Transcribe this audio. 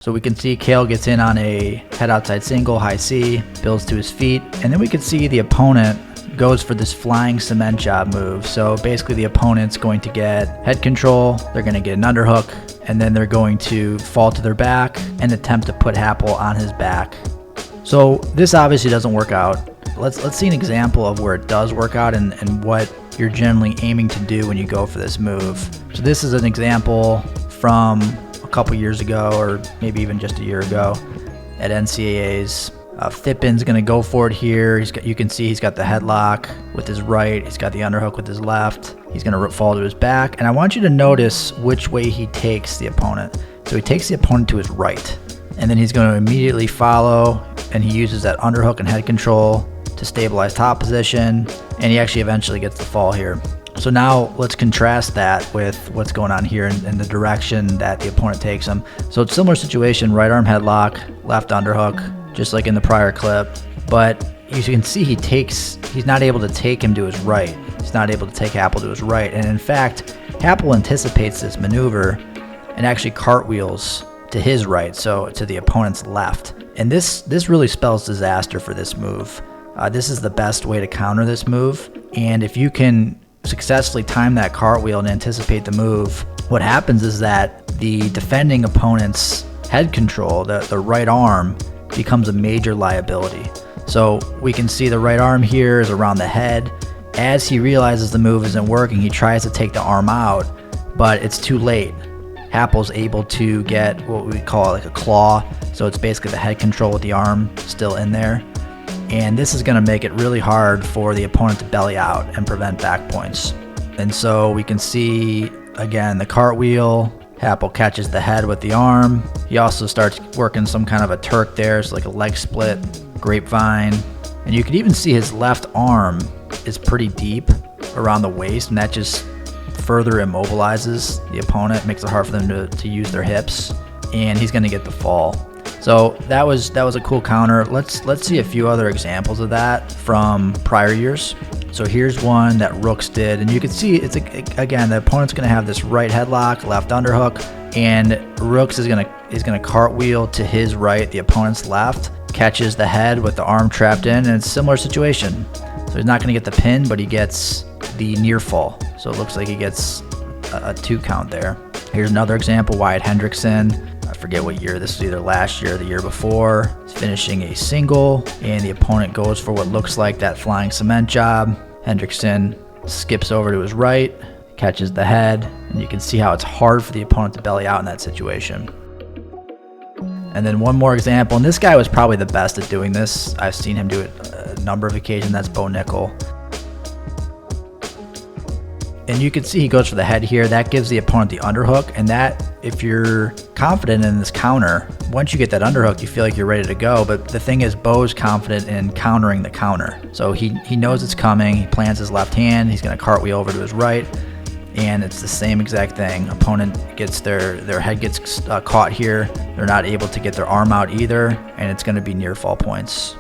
So we can see Kale gets in on a head outside single, high C, builds to his feet, and then we can see the opponent goes for this flying cement job move. So basically the opponent's going to get head control, they're going to get an underhook, and then they're going to fall to their back and attempt to put Happel on his back. So this obviously doesn't work out. Let's see an example of where it does work out and what you're generally aiming to do when you go for this move. So this is an example from a couple years ago, or maybe even just a year ago at NCAAs. Thippin's going to go for it here. You can see he's got the headlock with his right. He's got the underhook with his left. He's going to fall to his back. And I want you to notice which way he takes the opponent. So he takes the opponent to his right. And then he's going to immediately follow, and he uses that underhook and head control to stabilize top position. And he actually eventually gets the fall here. So now let's contrast that with what's going on here in the direction that the opponent takes him. So it's a similar situation, right arm headlock, left underhook, just like in the prior clip. But you can see he's not able to take him to his right. He's not able to take Happel to his right. And in fact, Happel anticipates this maneuver and actually cartwheels to his right, so to the opponent's left. And this really spells disaster for this move. This is the best way to counter this move. And if you can successfully time that cartwheel and anticipate the move, what happens is that the defending opponent's head control, the right arm, becomes a major liability. So we can see the right arm here is around the head. As he realizes the move isn't working, he tries to take the arm out, but it's too late. Happel's able to get what we call like a claw. So it's basically the head control with the arm still in there. And this is going to make it really hard for the opponent to belly out and prevent back points. And so we can see, again, the cartwheel. Happel catches the head with the arm. He also starts working some kind of a Turk there, so like a leg split, grapevine. And you can even see his left arm is pretty deep around the waist, and that just further immobilizes the opponent, makes it hard for them to use their hips, and he's going to get the fall. So that was a cool counter. Let's see a few other examples of that from prior years. So here's one that Rooks did, and you can see again the opponent's going to have this right headlock, left underhook, and Rooks is going to cartwheel to his right, the opponent's left, catches the head with the arm trapped in, and it's a similar situation. So he's not going to get the pin, but he gets the near fall. So it looks like he gets a 2 count there. Here's another example, Wyatt Hendrickson. I forget what year, this was either last year or the year before. He's finishing a single, and the opponent goes for what looks like that flying cement job. Hendrickson skips over to his right, catches the head, and you can see how it's hard for the opponent to belly out in that situation. And then one more example, and this guy was probably the best at doing this. I've seen him do it a number of occasions. That's Bo Nickel. And you can see he goes for the head here. That gives the opponent the underhook, and that, if you're confident in this counter, once you get that underhook, you feel like you're ready to go. But the thing is, Bo's confident in countering the counter. So he knows it's coming. He plants his left hand. He's going to cartwheel over to his right, and it's the same exact thing. Opponent gets their head gets caught here. They're not able to get their arm out either, and it's going to be near fall points.